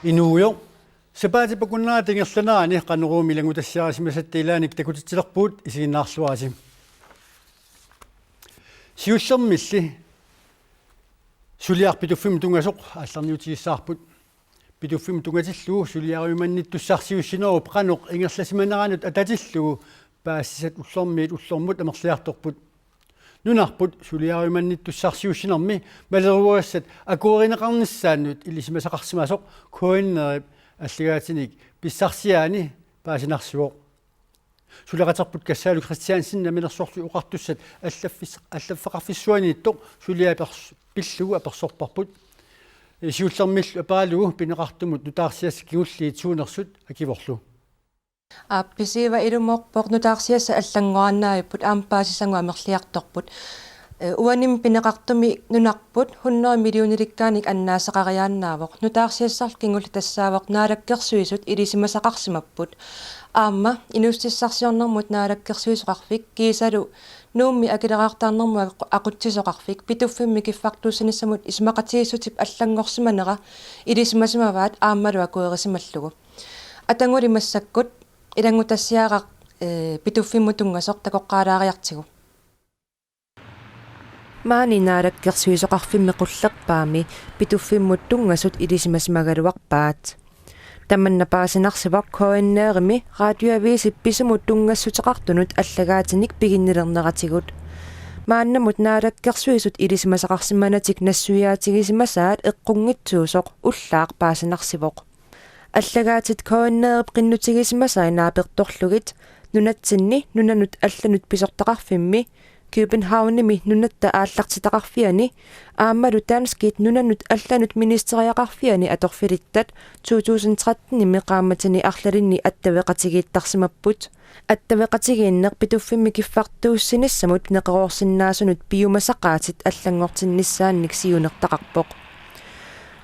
Inuuyo sepaatipakunnaga tingerlanaani qanuruumilangu tassiarasimasattiilaanik takutittilerpuut isiginnaarluasim siullermilli suliarpituffim tungasoq алларниутигиссаарпут питуффим тунгатиллугу сулиаруиманниттуссарсиуссинеруп qanoq ингерласиманеранут ататиллугу паассисат уллормиит уллормут амерлиарторпут нунарпут сулиаруиманниттуссарсиуссинерми малеруассат акуоринеқарниссааннут илисимасақарсимасоқ коиннерип аллагаатиник писсарсиаани паасинарсуоқ сулеқатерпут кассаалу христиансинна минерсорлу уқартуссат аллаффеқарфиссуанииттоқ сулиаперс пиллугу аперсорпарпут сиуллермиллу апаалугу пинеқартумут нутаарсиас кигуллиит суунерсут акиворлу апписива илумоорпоқ нутаарсиасса аллангуааннааппут аампаасисангуа мерлиарторпут уаним пинеқартуми нунарпут 100 миллиониликкааник аннаасеқариааннаавоқ нутаарсиассарл кингулли тассаавоқ наалаккерсуисут илисимасақарсимаппут аама инустиссарсиорнэрмут наалаккерсуисоқарфик кисалу нуумми акилераартаарнэрмуа ақутсисоқарфик питуффимми киффартууссаниссамут исмақатииссутип аллангорсиманера илисимасимаваат ааммалу акуерисималлугу атангули массаккут илангутассиарақ питуффиммутунгасоқ такоққалаариартигу маани наалаккерсуисоқарфимми қуллерпаами питуффиммут тунгасут илисимасимагалуарпаат таманна паасинарсивақ коиннеерми радиоависи писумут тунгассутеқартунут аллагаатиник пигиннилернератигут мааннамут наалаккерсуисут илисимасақарсиманатик нассуяатигисимасаат эққунгитсуусоқ уллаақ паасинарсивоқ аллагаатит коиннеерп қиннутигисимасаа нааперторлугит нунатсинни нунанут алланут писортақарфимми Københavnimi nunnatta ааллартитақарфиани ааммалу таанскит нунанут алланут министериақарфиани аторфилиттат 2013 меқааматини арлалинни аттавеқатигииттарсимаппут аттавеқатигииннеқ питуффимми киффартууссиниссамут неқероорсиннаасунут пиумасақаатит аллангортиннissaанник сиунертақарпоқ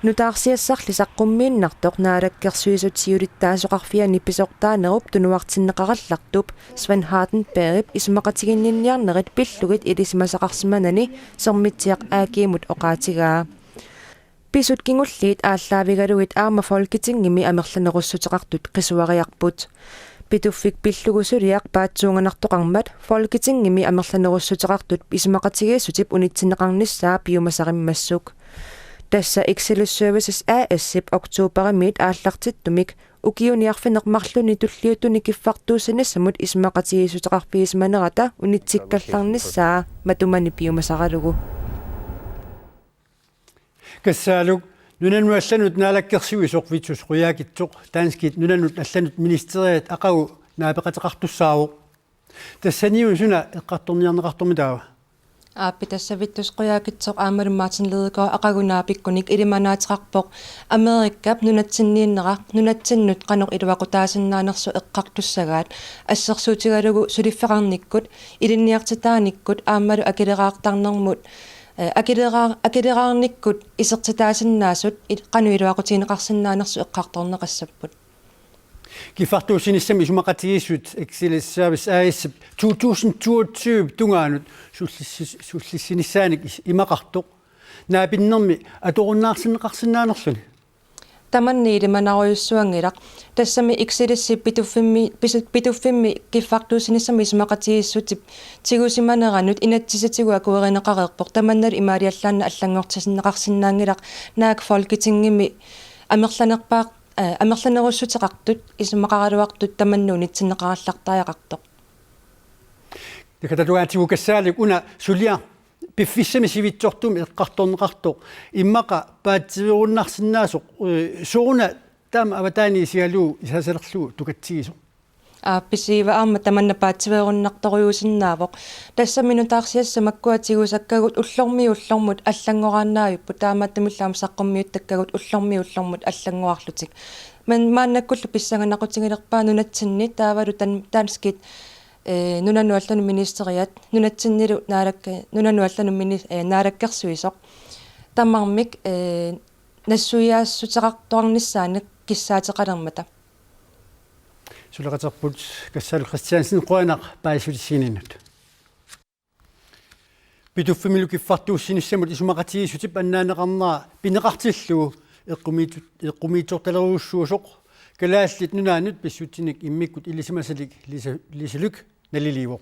нутаарсиассарли саққуммииннартоқ наалаккерсуисут сиулиттаасоқарфиани писортаанеруп тунуартиннеқараллартуп Свен Хартенберг исмақатигиннинниарнерит пиллугит илисимасақарсиманани сормитсиақ аакиимут оқаатигаа писут кингуллиит ааллаавигалугит аама фолкитингими амерланеруссутеқартут қисуариарпут питуффик пиллугусулиақ паатсуунганартоқармат фолкитингими амерланеруссутеқартут исмақатигииссутип унитсинеқарниссаа пиумасариммассук Tässä Excel Services AS-ip oktoberimiit aallartittumik ukiuniarfinermarluni tulliutuni kiffartuusinissamut ismaqatigisutaqarpiismanerata unitsikkallarnissaa matumani piumasaralugu kassaaluk nunanu allanut naalakkersuisoq vitsus quyaakitsoq taanskit nunanut allanut ministeriat aqagu naapeqateqartussaavuq tassaniun suna eqqartorniarneqartormitaawa Tässä vittus qoyaakitsoq aamalummaartin leedegoo aqagunaapikkunik ilimanaatiqarpoq Amerikkap nunatsinniinneraq nunatsinut qanoq iluaqutaasinnaanерсу eqqartussagaat assersuutigalugu suliffeqarnikkut ilinniartitaaниkkut aammalu akileraartarnermut akileraarnikkut isertitaasinnaasut qanu iluaqutiineqarsinnaanerсу eqqartorneqassapпут Kiffartuusinissami sumaqatigiissut Excel Service AS 2022 tungaanut sullissinissaanik imaqartoq naapinnermi atoqunnaarsinneqarsinnaanerluni tamanni ilimanaruissuangilaq tassami Excelissi pituffimmi kiffartuusinissami sumaqatigiissutip tigusimaneranut inatsisatigu akuerineqareerpoq tamannal imaaliallaanna allangortasinneqarsinnaangilaq naak folketingimi amerlanerpaaq амерланеруссутеқартут исумақаруартут таманнуунитсиннеқараллартариақартоқ такататугаатигу кассаалик уна сулиа пиффиссами сивитсортуми эққарторнеқартоқ иммақа паатсивиуруннарсинаасоқ сууна таама аватаани сигалуу исасалерлуу тукатсигисоқ писива аама таманна паатсивиуруннарторюусиннаавоқ тассаминутаарсиасса маккуатигусаккагут уллормут аллангорааннаавиппу таамааттамиллаама саққуммиут таккагут уллормут аллангуарлутик мааннаккуллу писсаганақутигилерпаа нунатсинни таавалу таанскит нунану аллану министериат нунатсиннилу нунану аллану наалаккерсуисоқ тамармик нассуяассутеқарторнissaанак киссаатеқалермата сулеқатерпут кассаалу христиансин қуанақ паисулиссининут питуффимилу киффартууссиниссамут исумақатигиссутип аннаанеқарнера пинеқартиллугу eqqumiitortaleruussuusoq kalaallit nunaanut pissutinik immikkut ilisimasalik lisiluk naliliivoq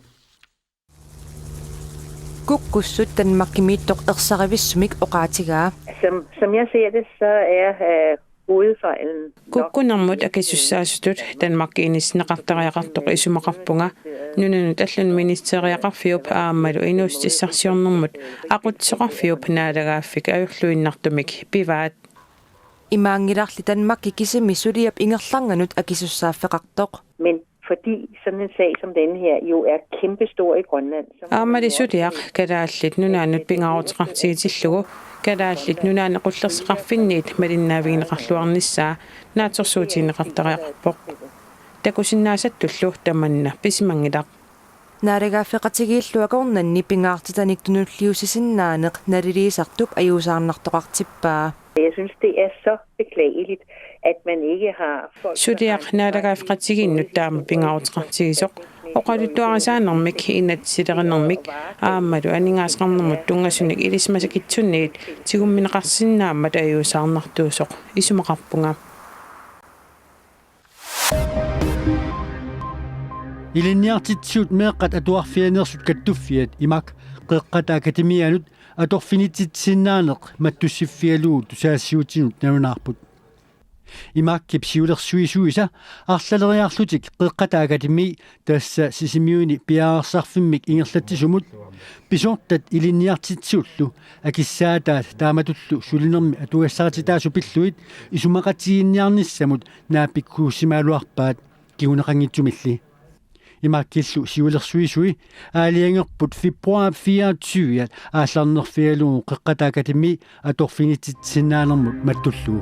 kukkussut tanmakkimiittoq ersarivissumik oqaatigaa Som jeg ser det, så er hovedfejlen Kukkunarmut akissussaasutut Danmarkiinisneqartariaqartoq isumaqarpunga nunanut allun ministeriaqarfiup aammalu inuustissarsiornermut aqutseqarfiup naalagaaffik ajulluinnartumik pivaat imaangilarli tanmakki kisimisuliap ingerlanganut akisussaaffeqartoq men fordi sådan en sag som denne her jo er kæmpestor i Grønland. aammalisutiaq kalaallit nunaanut pingaruteqartigitillugu kalaallit nunaanequllerseqarfinniit malinnaavigineqarluarnissaa naatersuutiineqartariaqarpoq takusinnaasаттуллу таманна писимангилақ naalagaaffeqatigiilluakornanni pingaartitanik tunulliusisinnaaneq naliliisartup ajuusaarnartoqartippaa Jeg synes, det er så beklageligt, at man ikke har folk... Sutiaq naalagaaffeqatiginnut taama pingaruteqartigisoq oqaluttuarasaanermik inatsilerenermik aammalu aningaasqarnermut tungasunik ilismasakitsunniit tigummineqarsinnaammat ajuusaarnartuusoq isumaqarpunga Ilinniartitsuut meeqqat atuarfianeersut kattuffiat imak qeqqata akatemianut atorfinititsinaaneq mattussiffialuu tusaassiutinut narunaarput imak kipsiulersuisuisa arlaleriarlutik qeqqata akatemi tassa sisimiuni piaarsarfimmik ingerlattisumut pisortat ilinniartitsuullu akissaataat taamatullu sulinermi atugassartitaasupilluit isumaqatiginniarnissamut naapikkuussimaaluarpaat kiuneqangitsumilli imakkillu siulersuisui aaliangerput februar 24 aallarnerfialugu qeqqata akatemi atorfinititsinaanermut mattullu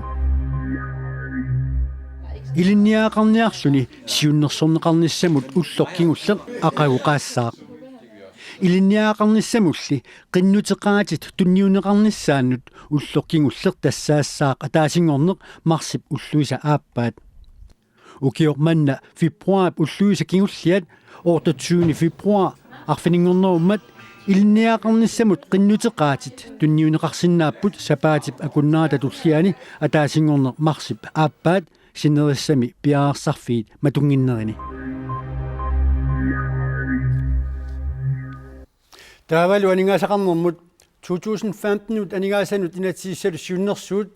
ilinniaaqarniarluni siunnersorneqarnissamut ullerkingulleq aqaguqaassaaq ilinniaaqarnissamulli qinnutеqaatit tunniuneqarnissaannut ullerkingulleq tassaassaaq ataasingorneq marsip ulluisa aappaat ukiormanna februar ulluisa kingulliat 28 februar arfiningornerummat ilinniaaqarnissamut qinnutеqaatit tunniuneqarsinnaapпут sapaatip akunnaata tulliani ataasingorneq marsip aappaat sinnerissami piaarsarfiit matunginnerini taavalu aningaasaqarnermut 2015 ut aningaassanut inatsiissalu siunnersuut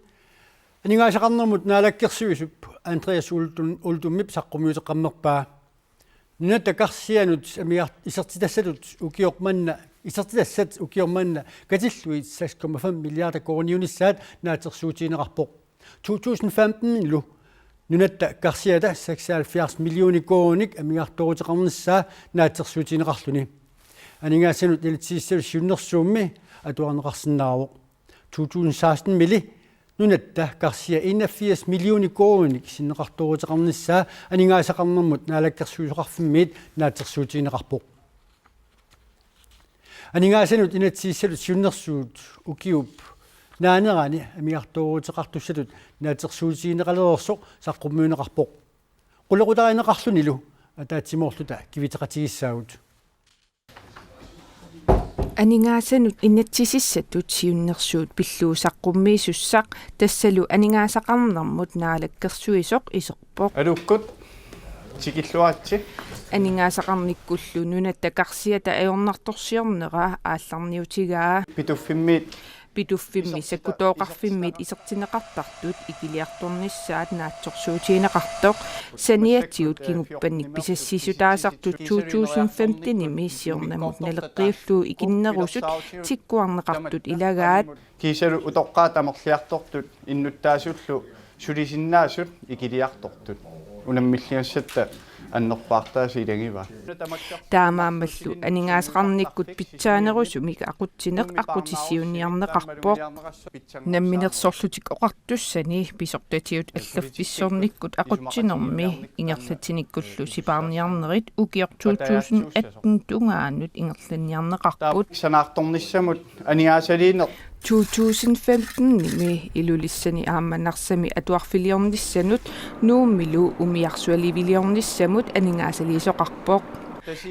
aningaasaqarnermut naalakkersuisup Andreas Ultummip saqqumuuteqqammerpaa nunatakarsianut amiart isertitassalut ukiormanna isertitassat ukiormanna katilluit 6,5 milliarder koroniunissaat naatersuutiineqarpoq 2015 lu nunatta karsiata 76 millioni koonik amiartoruteqarnissaa naatersuutiineqarluni aningaassanut inatsiissalu siunnersuummi atuarneqarsinnaaruq 2016 mili nunatta karsia 81 millioni koonik sinneqartoruteqarnissaa aningaasaqarnermut naalakkersuusoqarfimmiit naatersuutiineqarpoq aningaassanut inatsiissalut siunnersuut ukiup naanerani amiartoruteqartussalut naatersuutiineqalereersoq saqqummuuneqarpoq qulequtarineqarlunilu ataatsimorluta kiviteqatigissaagut aningaassanut innatsisissatut siunnersuut pilluusaqqummiisussaq tassalu aningaasaqarnermut naalakkersuisoq iserpoq alukkut tikilluaatsi aningaasaqarnikkullu nunatta karsiata ajornartorsiornera aallarniutigaa pituffimmiit pituffimmi sakkutooqarfimmiit isertineqartartut ikiliartornissaat naatsorsuutiineqartoq saniatiut kinguppannik pisassisutaasartut 2015 missiornamut naleqqiulluu ikinnerusut tikkuarneqartut ilagaat kiisalu utoqqaatamerliartortut innuttaasullu sulisinnaasut ikiliartortut unammilliassatta annerpaartaasi ilangiva taamaammallu aningaasaqarnikkut pitsaanerusumik aqutsineq aqutissiunniarneqarpoq namminersorlutik oqartussani pisortatiut allaffissornikkut aqutsinermi ingerlatinikkullu sipaarniarnerit ukior 2018 tungaannut ingerlanniarneqarput sanaartornissamut aniaasaliineq 2015 nimi ilulissani aammannarsami atuarfiliornissanut nuummilu umiarsualiviliornissamut aningaasaliisoqarpoq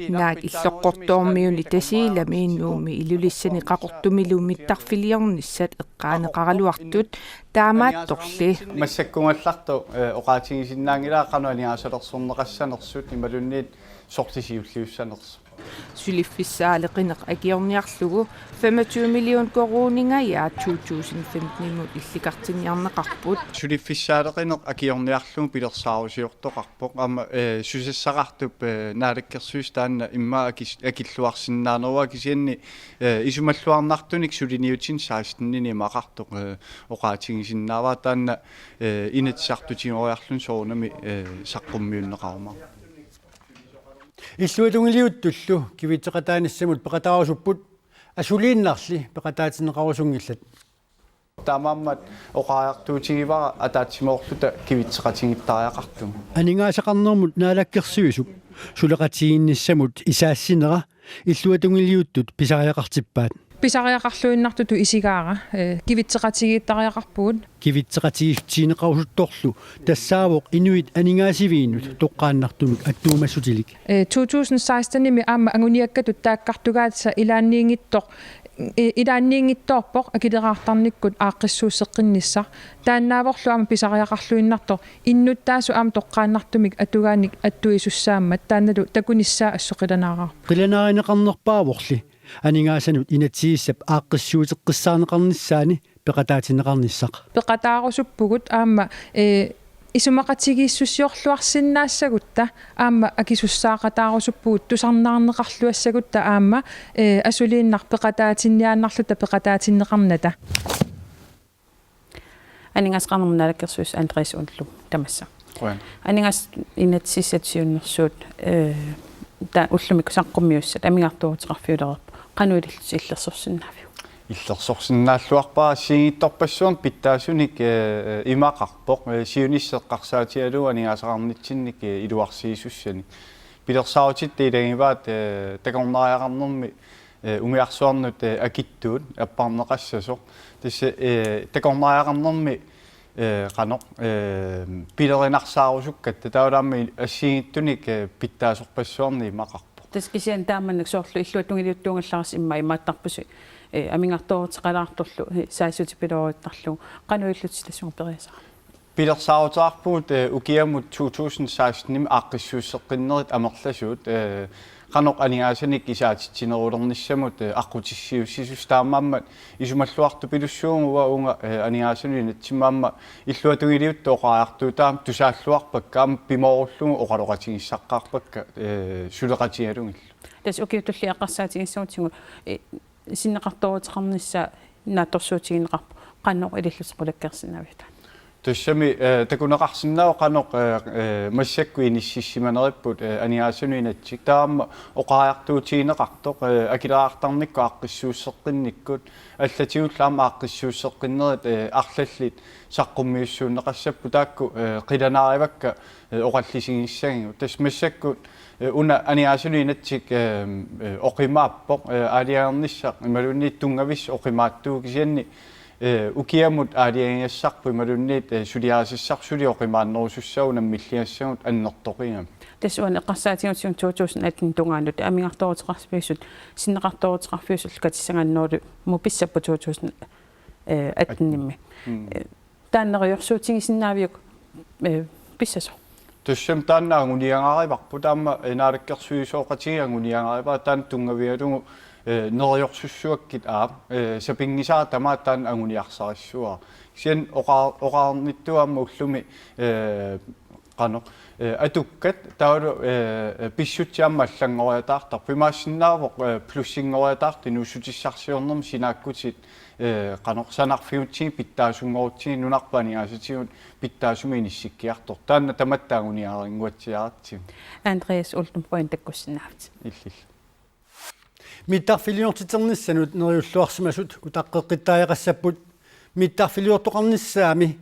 naak illoqqortoormiuni tasiilami innuumi ilulissani qaqortumiluu mittarfiliornissat eqqaaneqaraluartut taamaattorli массаккунгалларту оqaатигисиннаангилаа кануаниаасалерсорнеқассанерсут ималунниит сортисиуллиуссанерс сулиффиссаалеқинеқ акиорниарлугу 25 миллион коруунингаyaa 2015-имут илликартиниарнеқарпут сулиффиссаалеқинеқ акиорниарлугу пилерсаарусиортоқарпоқ ама сусассақартуп наалаккерсуис таанна имма акиллуарсиннаанерва кисианни исумаллуарнартуник сулиниутин 16-нини мақартоқ оqaатигисиннаава таанна инатсартутигориарлун соорнами саққуммиуннеқарма иллуалунгилиуттуллу кивитсеқатааниссамут пеқатаарусуппут асулииннарли пеқатаатинеқарусунгиллат таамааммат оqaартуутигивара атаатсимоорлута кивитсеқатингиттариақартум анингаасақарнермут наалаккерсуисуп сулеқатигинниссамут исаассинера иллуатунгилиуттут писариақартиппаат писариақарлуиннартуту исигаара кивитсеқатигииттариақарпугут кивитсеқатигифтиинеқарусутторлу тассаавоқ инуит анигаасивиинут тоққааннартумик аттуумассутилик 2016-ними аама ангуниаккатут тааккартугаатса илаанниингитторпоқ акилераартарниккут ааққиссууссеққиннissaq тааннааворлу аама писариақарлуиннартор иннуттаасу аама тоққааннартумик атугааник аттуисуссааммат таанналу такуниссаа ассоқиланаараа қиланааринеқарнерпаавоқли анингаасанут инатсииссап ааққиссуутеққиссаанеқарнissaани пеқатаатинеқарнissaq пеқатаарусуппугут аама исумақатигииссуссиорлуарсиннаассагутта аама акисуссаақатаарусуппугут тусарнаарнеқарлуассагутта аама асулииннар пеқатаатинниааннарлута пеқатаатиннеқарната анингаасқарнермунаалаккерсуис Андреас унлу тамасса анингаас инатсиссатсиуннэрсуут та уллумик саққуммиуссат амингартуутеқарфиулерерп qanуилиллус иллерсорсиннаавиу иллерсорсиннааллуарпаа сигитторпассуун питтаасуник имақарпоқ сиуниссеққарсаатиалу анигаасақарнитсинник илуарсиисуссани пилерсаутит илагиваат такорнариақарнерми умиарсуарнут акиттуут аппарнеқассасо тасса такорнариақарнерми qanoq pilerinarsaarusukkatta taulaammi assiigittunik pittaasорпассуарни имақарпо таскисиан тааманнак соорлу иллуатунгилиуттуунгалларас имма имааттарпуси амингартоорутеқалаарторлу саасути пилеруиттарлу qanуиллутсилассуг периасаа пилерсаутаарпуут укиамут 2016-ним ааққиссууссеққиннерит амерласуут qanoq anigasanik isaatittinerulernissамут аққутиссиуссисус таамааммат исумаллуарту пилуссуунгуа унга аниgasuni натсимаамма иллуатугилиутто оқаартуутаам тусааллуарпаккаам пимооруллугу оқалоқатигиссаққарпакка сулеқатигалунгилла тас укиутулли аққарсаатигиссуутингу синнеқарторутеқарнisса наатторсуутигинеқарпу qannoq илиллусеқулаккерсинавита тассами такунеқарсиннао qanoq массакку иниссиссиманериппут аниgasuni натсик таама оқаартуутигинеқартоқ акилераартарникку аққиссууссеққинниккут аллатигуллаама аққиссууссеққиннерит арлаллит саққуммиуссууннеқассаппу таакку қиланааривакка оқаллисигиссагингу тас массаккут уна аниgasuni натсик оқимааппоқ аалиарнissaq ималунниит тунгавис оқимааттуу кисианни укиамут аалиангиассарпу ималунниит сулиарасиссарсули оқимааннерусуссау наммиллиассагут аннертоқингам тасуан эққарсаатигутсуун 2018 тунгаанут амингарторутеқарфиусут синнеқарторутеқарфиусут катиссагааннуулу муписсаппу 2018-нимми тааннериорсуутигисиннаавиук писсасо туссам тааннаагуниангаариварпу таама наалаккерсуисооқатигиангуниангаарива таан тунгавиалугу нериорсуссуаккит сапингисаа тамааттаан агуниарсариссуа сиан оқаарниттуамма уллуми qanoq атуккат таалу писсутиамма аллангориатаартар пимаассиннаавоқ плуссингориатаарти нуусутиссарсиорнерми синааккутит qanoq санарфиутсиги питтаасунгорутсиги нунарпанигаасатигут питтаасуми ниссиккиартор таанна таматтаагуниарингуатсиаратсиг Андреас ултум поин таккуссинаавт иллил миттарфилиортитерниссанут нериуллуарсимасут утаққеққиттааяқассаппут миттарфилиортоқарниссаами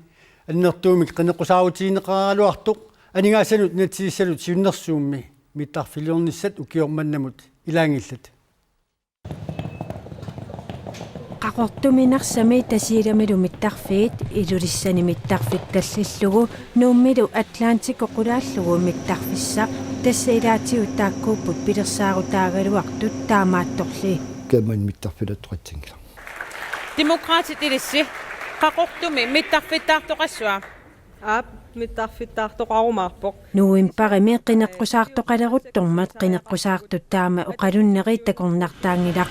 аннертуумик қинеққусаавутигинеқаралуартоқ анигаасанут натсииссалут сиуннерсуумми миттарфилиорниссат укиорманнамут илаангиллат qaqortuminarсами тасииламилу миттарфиит илулиссани миттарфит таллиллугу нууммилу атлантик оқулааллугу миттарфиссақ тассаилаатиу тааккууппут пилерсаарутаагалуартут таамаатторли кэмэн миттарфилатруатсингила Demokraatit ilissi qaqortumi mittarfittaartoqassua. Aap mittarfittaartoqarumaarpoq. нуимпарими qinеққусаартоқалеруттормат qinеққусаартут таама оқалуннери такорнартаангилақ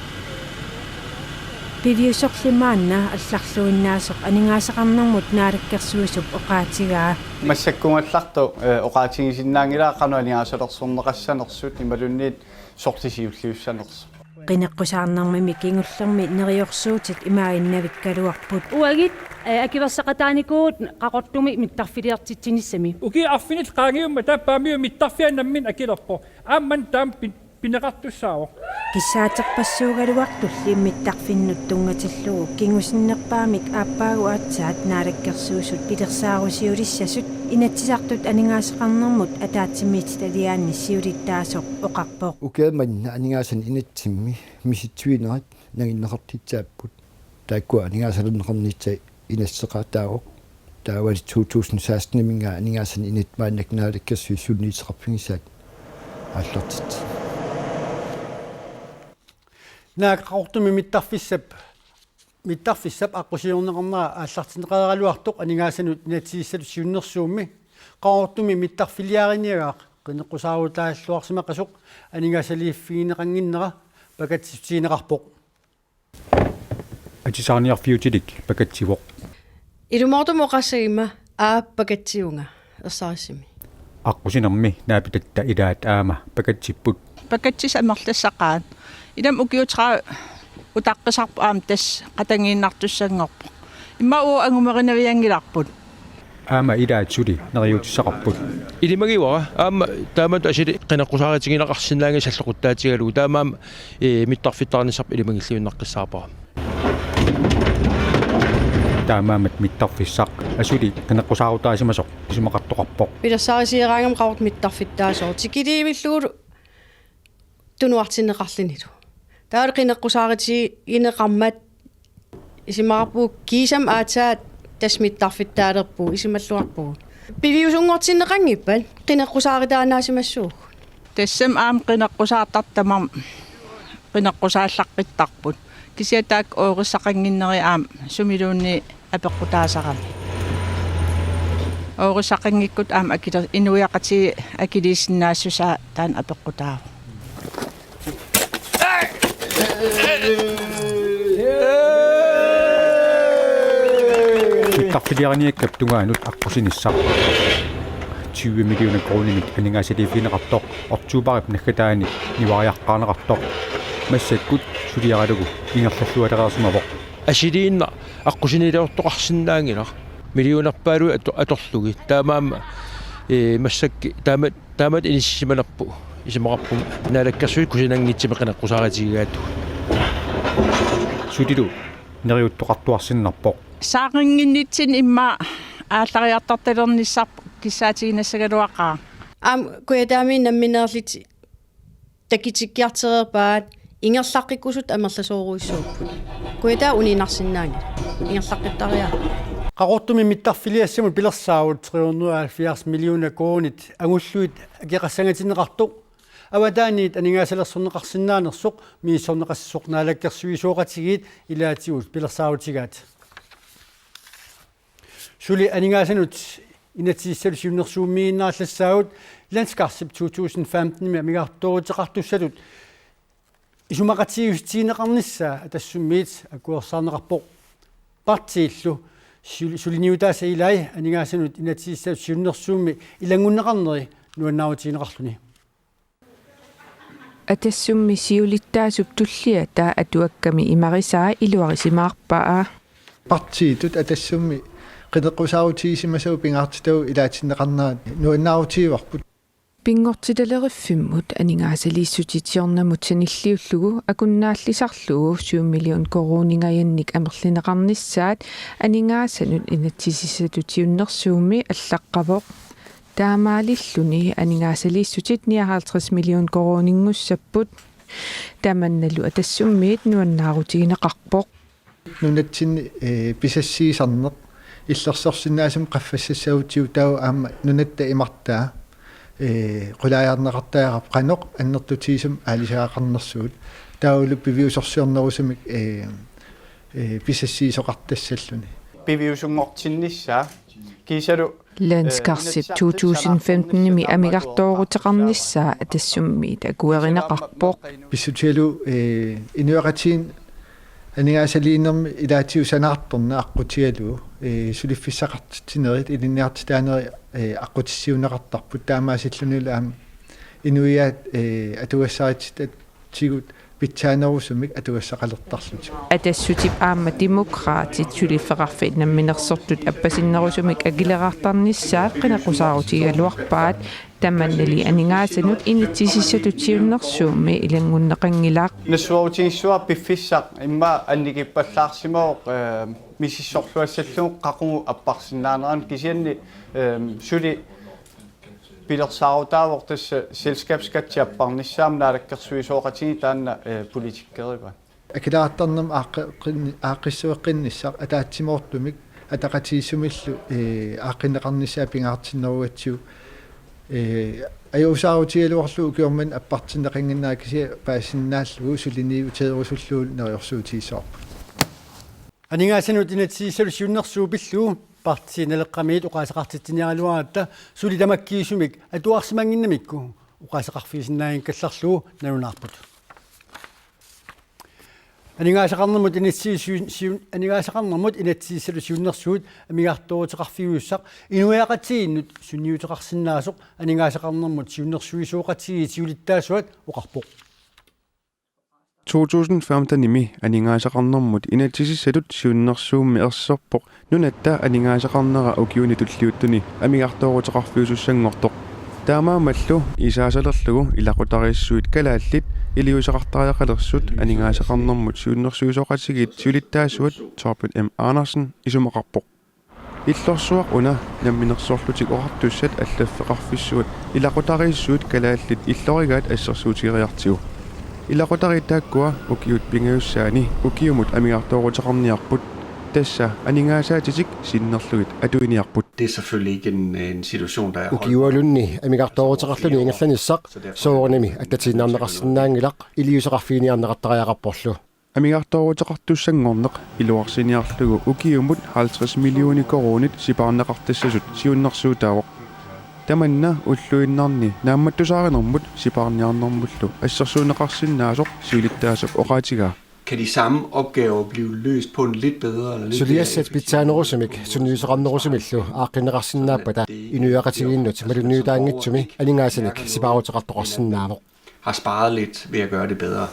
пивиусорлимаанна алларлуиннаасоқ анигаасақарнэрмут наалаккерсуисуп оқаатигаа массаккунгалларту оқаатигисиннаангилаа кануаниаасалерсорнеқассанерсут ималунниит сортисиуллиуссанерс qinеққусаарнэрмими кингуллерми нериорсуутит имаиннавиккалуарпут Uagit akivassaqataanikuut qaqortumi mittarfiliartitsinissami. Uki affinit qaangiumma tappaamiu mittarfiannammin akilerpo aamman taam pineqartussaavo киссаатерпассуугалуартулли иммиттарфиннут тунгатиллугу кингусиннерпаамик ааппаагу аатсаат наалаккерсуусут пилерсаарусиулиссасут инатсисартут анигаасеқарнэрмут атаатсимиит талиаанни сиулиттаасоқ оқарпоқ укааманна анигаасан инатсимми миситсуинерат нагиннеқартитсааппут тааккуа анигаасалуннеқарнитсай инассеқаатаагоқ таавали 2016 минга анигаасан инатмааннак наалаккерсуи сулниисеқарфигисаат ааллартит нааққортуми миттарфиссап аққусиорнеқарнера ааллартинеқаералуартоқ анигаасанут инатсииссалу сиуннерсуумми қаортуми миттарфилиариниагаақ қинеққусаарутааллуарсимақасоқ анигаасалииффигинеқангиннера пакатситсиинеқарпоқ атисаарниарфиутилик пакатсивоқ Ilumortumoqassagima aappakatsiunga ersaarissimi. аққусинерми наапитатта илаат аама пакатсиппут пакатсис амерлассақаат илам укиутра утаққисарпу аам тас қатангииннартуссангорпо имма уу ангумеринавиангиларпут аама илаат сули нериутиссақарпут илимагиуара аама таамату асили қинеққусааратигинеқарсинаанги саллоқуттаатигалу таамаам миттарфиттаарнисарп илимагиллуиннаққиссаарпара таамаамат миттарфиссақ асули қинеққусаарутаасимасоқ исумақартоқарпоқ Пилерсаарисиераангам қаут миттарфиттаасоо тикилиивиллугу тунуартинеқарлинилу таали қинеққусаарити инеқармат исимарпу кисам аатаат тасмиттарфиттаалерпу исималлуарпу пивиусунгортинеқангиппал қинеққусааритаанаасимассуу тассам аам қинеққусаартартамар қинеққусааллаққиттарпут кисиатаак оорissaqanginneri аам сумилуунни апеққутаасарами оорissaqangikkut аам акилер инуяқати акилииссиннаассусаа таан апеққутаава миттарфилиариниаккап тунгаанут аққусиниссақ 20 миллиона кроонинит анигаасалииффинеқартоқ ортуупарip наггатаани нивариаққарнеқартоқ массаккут сулиаралугу ингерллуалереерсимавоқ асилиинна аққусинилеортоқарсинаангила миллионерпаалу аторлуги таамаама массакки таамат иниссиманерпу исимақарпу наалаккерсуи кусинангитсими қинеққусааратигигаату сулилу нериуттоқартуарсиннарпоқ саақингиннитсин имма ааллариартарталерниссарпу киссаатигинассагалуақаа аам куятаами намминерлит такитиккиартерерпаат ингерлаққиккусут амерласооруиссууппут куятаа унинарсинаани ингерлаққиттариаа qaqortumi mittarfiliassamut pilersaavut 370 milliona kroonit angulluit aqiqassangatineqartuq аватаанит анигаасалерсорнеқарсинааnersuq мииссорнеқассоқ наалаккерсуисооқатигиит илаатигут пилерсаавутигаат сули анигаасанут инатсииссалу сиуннерсууммииннаарлассаагут landskabsip 2015 мигаарторутеқартуссалут исумақатигустиинеқарнissaa атассуммиит акуерсаарнеқарпоқ партииллу сулиниутааса илай анигаасанут инатсииссалу сиуннерсуумми илангуннеқарнери нуаннаавутиинеқарлуни атассумми сиулиттаасуп туллиа таа атуакками имарисаа илуарисимаарпаа партиитут атассумми qinеққусаарутигисимасау пингаартитау илаатиннеқарнаат нуаннаавутииварпут пингортилалериффиммут анигаасалииссутитиорнамут саниллиуллугу акуннааллисарлугу 7 миллион коронингаянник амерлинеқарниссаат анигаасанут инатсисиссатутиуннерсууми аллаққавоқ таамаалиллуни анигаасалииссутит 59 миллион коронингуссаппут таманналу атассуммиит нуаннаарутигинеқарпоқ нунатсинни писассиисарнеқ иллерсорсинаасум qaffassassavutiutau аама нунатта имартаа qulaajarneqartaaqap qanoq annertutiisum aalisaaqarnersuut taulu piviusorsiornerusumik pisassiisoqartassalluni piviusungortinnissaa kiisalu Landskarsit 2015-nimi amigartoorutеқарнissaa атассуммиит акуеринеқарпоқ писсутиалу инуақатиин анигаасалииннерми илаатиусанаартторна аққутиалу сулиффиссақартитинерит илинниарти таанери аққутиссиунеқартарпут таамаасиллунила аама инуиаат атуассаритит тигут питсаанерусумик атуассақалертарлут атассутип аама демократит сулиффеқарфит намминерсортут аппасиннерусумик агилеқартарнissaат қинеқусаарутигалуарпаат таманнали анигаасанут инитсисиссатутсиуннэрсуумми илангуннеқангилаақ насуаутингиссуа пиффиссақ имма анникиппаллаарсимаоқ миссиссорлуассаллуг қақугу аппарсиннаанеран кисианни сули билерсаарутаавор тасса селскапскатсиаппарнissaam наалаккерсуисооқатиги таанна политиккерива акилаартарнам ааққиссуэққиннissaq атаатсимоортумик атақатииссумиллу ааққинеқарнissaа пингаартиннеруатсиу аюусаарутигалуарлу укиорман аппартиннеқингиннаа кися паасиннааллугу сулини утеерусуллуул нериорсуутиисоорпу анигаасанут инатсииссалу сиуннэрсуупиллуу партиинелеққамиит уқаасеқартитсиниаралуаратта сули тамаккиисумик атуарсимангиннамикку уқаасеқарфиисиннаагин калларлуу налунаарпут анигаасеқарнэрмут инатсииссалу сиуннэрсуут амигаартуутеқарфигууссақ инуяақатииннут сунниутеқарсинаасоқ анигаасеқарнэрмут сиуннэрсуисууқатиги сиулиттаасуат оқарпоқ 2015-nimi aningaasaqarnermut inatisissalut siunnersuummi ersorpoq nunattaa aningaasaqarnera ukiuni tulliuttuni amigartooruteqarfiusussangortoq taamaamallu isaasalerlugu ilaqutariissuit kalaallit iliusaqartariaqalersut aningaasaqarnermut siunnersuisoqatigit siulittaasuat Torben M. Andersen isumaqarpoq illorsuaq una namminersorlutik oqartussat allaffeqarfissuat ilaqutariissuit kalaallit illorigaat assersuutigiartigu ilaqutariittaakkua ukiut pingaussaani ukiumut amigartooruteqarniarput tassa aningaasaatisik sinnerlugit atuiniarput. Det er selvfølgelig ikke en situation, der er ukiualunni amigartooruteqarluni ingerlanissaq soornimi attatiinnaarneqarsinnaangilaq iliuseqarfiiniarneqartariaqarporlu amigartooruteqartussangorneq iluarsiniarlugu ukiumut 50 millioni koronit sipaarneqartassasut siunnersuutaawoq tamanna ulluinnarni naammattusaarenermut sipaarniarnermullu assersuuneqarsinnaasoq suulittaasaq oqaatigaa. Kan de samme opgaver blive løst på en lidt bedre eller lidt suliassat pitsaanерусумик sunniuseqarnerusumillu aaqqineqarsinnaapata inuaqatigiinnut malunniutaangitsumi aningaasinik sipaaruteqartoqarsinnaavoq har sparet lidt ved at gøre det bedre.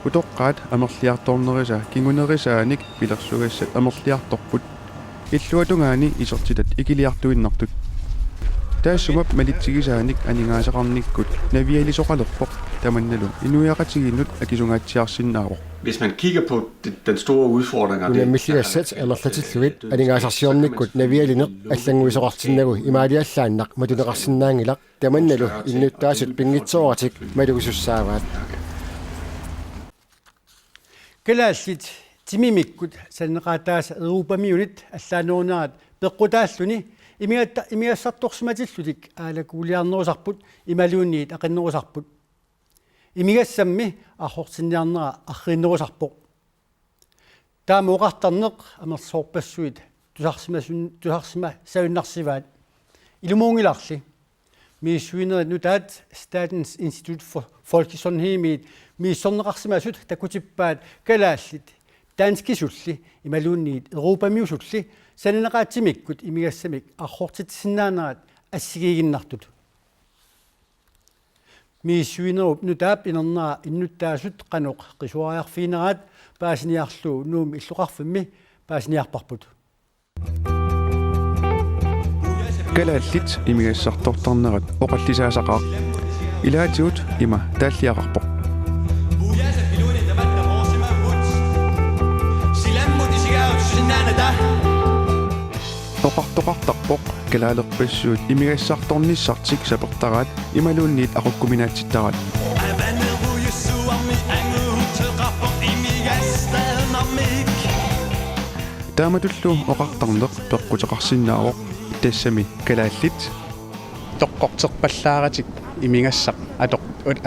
utoqqaat amerliartornerisa kingunerisaanik pilersugassat amerliartorput illuatungaani isertitat ikiliartuinnartut taassumap malitsigisaanik aningaasaqarnikkut navialisoqalerpoq tamannalu inuiaqatigiinnut akisungaatiarsinnaavoq. Hvis man kigger på den store udfordring og det milliassat amerlatilluit aningaasarsiornikkut navialineq allanguisoqartinnagu imaaliallaannaq matuneqarsinnaangilaq tamannalu innuttaasut pingitsoораtik malugusussaavaat kalaallit timimikkut sanneqaataasa erupamiunit allaanuunaat peqqutaalluni imigassartorsimatillutik aalakuuliarnerusarput imaluunniit aqinnerusarput imigassammi arhortinniarnera arriinnerusarpoq taamuoqartarneq amersoorpassuit tusarsima saunarsivaat ilumuungilarli miissuinerit nutaat Statens Institut for Folkesundhed miissorneqarsimasut takutippaat kalaallit danskisulli imaluunniit erupamiusulli saneneqaattimikkut imigassamik arhortitsinnaaneraat assigiiginnartut miissuinerup nutaap inernera innuttaasut qanoq qisuariarfiineraat paasiniarluu nuumi illuqarfimmi paasiniarparput kalaallit imigassartortarnerat oqallisaasaqaaq ilaatiut ima taalliaqarpoq oqartoqartarpoq kalaalerpassuut imigassartornissartik sapertaraat imaluunniit aqukkuminaatsittaraat taamatullu oqartarneq peqqutеqarsinnaaroq tassami kalaallit тоққортеқпаллааратик имингассақ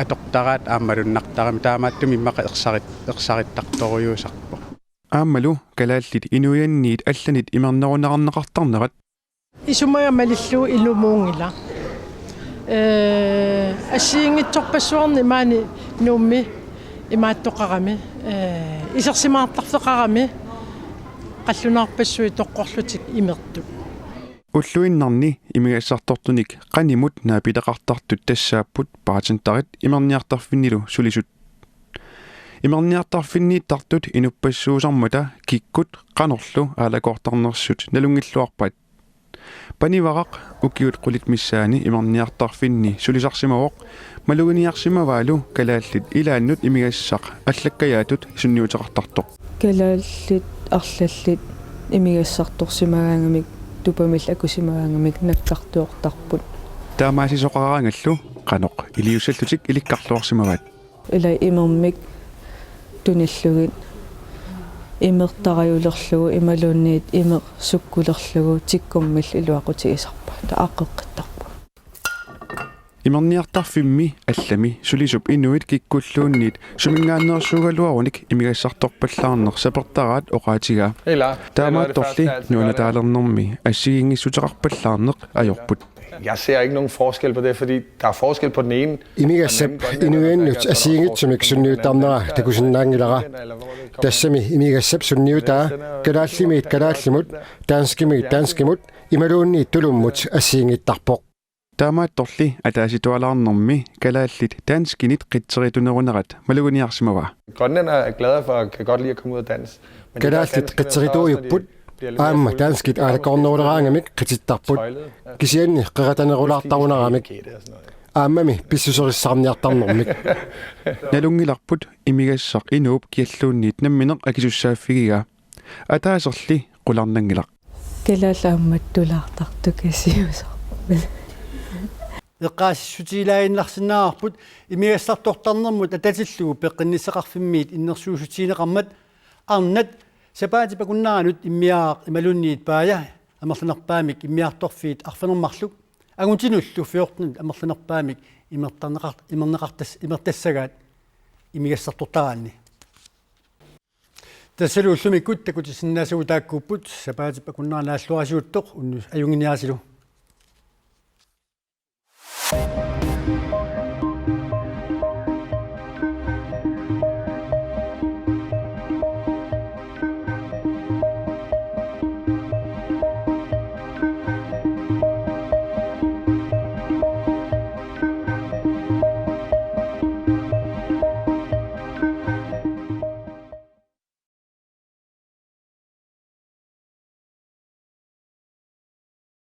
атоқтараат ааммалуннартарами таамааттуми иммақа ерсариттарторюусарпо ааммалу калааллит инуянниит алланит имернерунеқарнеқартарнерат исумая малиллу илумуунгила ассиингитсорпассуарни маани нуумми имааттоқарами исерсимаартарфеқарами қаллунаарпассуи тоққорлутик имерту уллуиннарни имигассартортуник qaнимут наапилеқартартут тассааппут паатентарит имерниартарфиннилу сулисут имерниартарфиннииттартут инуппассуусармута киккут qanorlu аалакоортарнерсут налунгиллуарпат паниварaq укиут qulит миссаани имерниартарфинни сулисарсимавоқ малугиниарсимаваалу калааллит илааннут имигассақ аллаккаяатут сунниутеқартартоқ калааллит арлаллит имигассарторсимагаангамик тупамил акусимагаангамик наккартуортарпут таамаасисоқараангаллу qaноқ илиуссаллутик иликкарлуарсимаваат илай имермик туниллугит имертараюлерлугу ималуунниит имер суккулерлугу тиккуммил илуақутигисарпа тааққеққиттарпу имерниартарфимми аллами сулисуп инуит киккуллуунниит сумингааннерсуугалуаруник имигассарторпаллаарнер сапертараат оqaатига таамаатторли нуанатаалернэрми ассигингиссутеқарпаллаарнеқ ajorput Jeg ser ikke nogen forskel på det, fordi der er forskel på den ene. Imigassap inuiannut asiingitsumik sunniutarnera takusinnaangilera tassami imigassap sunniutaa kalaallimit kalaallimut taanskimut imaluunniit tulummut asiingittarpoq таамаатторли атааситуалаарнэрми калааллит таанскинит qitseritunerunerat maluguniarsimava Grønlændere er glade for at kan godt lide at komme ud og danse. kalaallit qitserituujupпут аама таанскит аалакорнерулераангамик qitittarput кисианни qeratanerulaartaruneramik аамами писсусериссаарниартарнэрмик налунгиларпут имигассақ инууп киаллуунниит намминеқ акисуссааффигига атаасерли qulарнангилақ калаалаамматтулаартарту касиусар эққаассутилаагиннарсинаарпут имигассартортарнэрмут ататиллугу пеққиннисеқарфиммиит иннерсуусутиинеқармат арнат сапаати пакуннаанут иммиаа ималунниит паая амерланерпаамик иммиарторфиит арфанермарлук агунтинуллу фиортнут амерланерпаамик имертассагаат имигассартортараанни тассалууллумиккут такутисиннаасуутааккуппут сапаати пакуннаанааллуарасууттоқ уннус аюнгиниасилу